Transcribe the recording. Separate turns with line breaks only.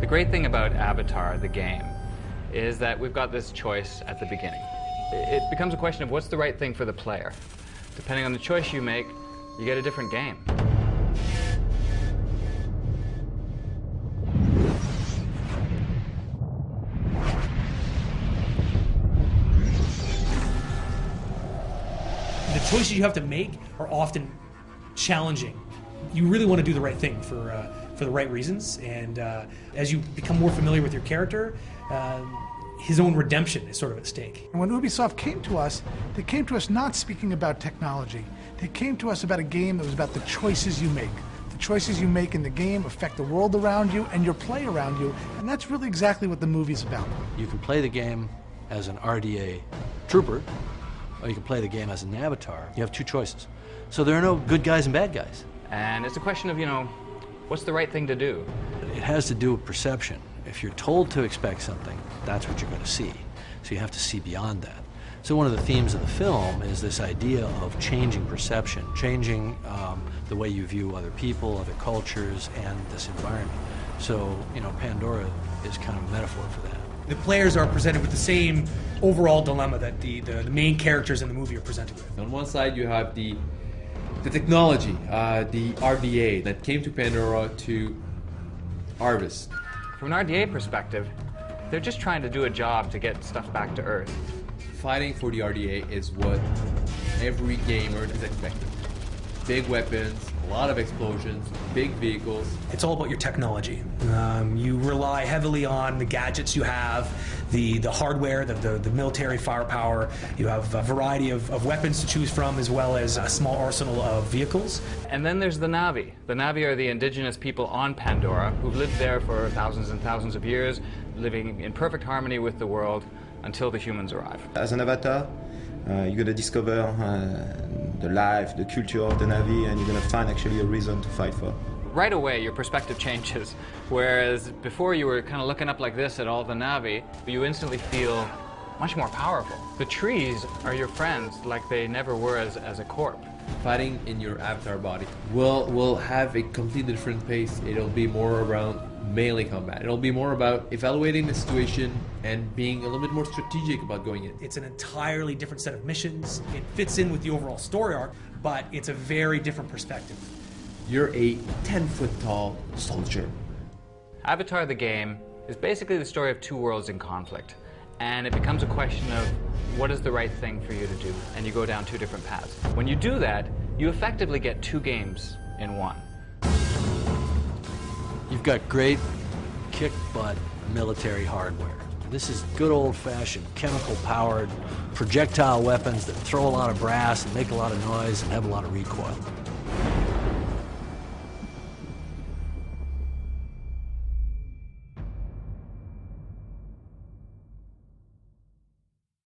The great thing about Avatar, the game, is that we've got this choice at the beginning. It becomes a question of what's the right thing for the player. Depending on the choice you make, you get a different game.
The choices you have to make are often challenging. You really want to do the right thing for the right reasons, and as you become more familiar with your character, his own redemption is sort of at stake.
When Ubisoft came to us, they came to us not speaking about technology. They came to us about a game that was about the choices you make. The choices you make in the game affect the world around you and your play around you, and that's really exactly what the movie's about.
You can play the game as an RDA trooper, or you can play the game as an avatar. You have two choices. So there are no good guys and bad guys.
And it's a question of, what's the right thing to do?
It has to do with perception. If you're told to expect something, that's what you're going to see. So you have to see beyond that. So one of the themes of the film is this idea of changing perception, changing the way you view other people, other cultures, and this environment. So, Pandora is kind of a metaphor for that.
The players are presented with the same overall dilemma that the main characters in the movie are presented with.
On one side you have the technology, the RDA that came to Pandora to harvest.
From an RDA perspective, they're just trying to do a job to get stuff back to Earth.
Fighting for the RDA is what every gamer is expecting. Big weapons, a lot of explosions, big vehicles.
It's all about your technology. You rely heavily on the gadgets you have, the hardware, the military firepower. You have a variety of weapons to choose from, as well as a small arsenal of vehicles.
And then there's the Na'vi. The Na'vi are the indigenous people on Pandora who've lived there for thousands and thousands of years, living in perfect harmony with the world until the humans arrive.
As an avatar, you're going to discover the life, the culture of the Na'vi, and you're going to find actually a reason to fight for.
Right away, your perspective changes. Whereas before you were kind of looking up like this at all the Na'vi, you instantly feel much more powerful. The trees are your friends like they never were as a corp.
Fighting in your avatar body will have a completely different pace. It'll be more around melee combat. It'll be more about evaluating the situation and being a little bit more strategic about going in.
It's an entirely different set of missions. It fits in with the overall story arc, but it's a very different perspective.
You're a 10-foot tall soldier.
Avatar the game is basically the story of two worlds in conflict. And it becomes a question of what is the right thing for you to do, and you go down two different paths. When you do that, you effectively get two games in one.
You've got great kick-butt military hardware. This is good old-fashioned chemical-powered projectile weapons that throw a lot of brass and make a lot of noise and have a lot of recoil.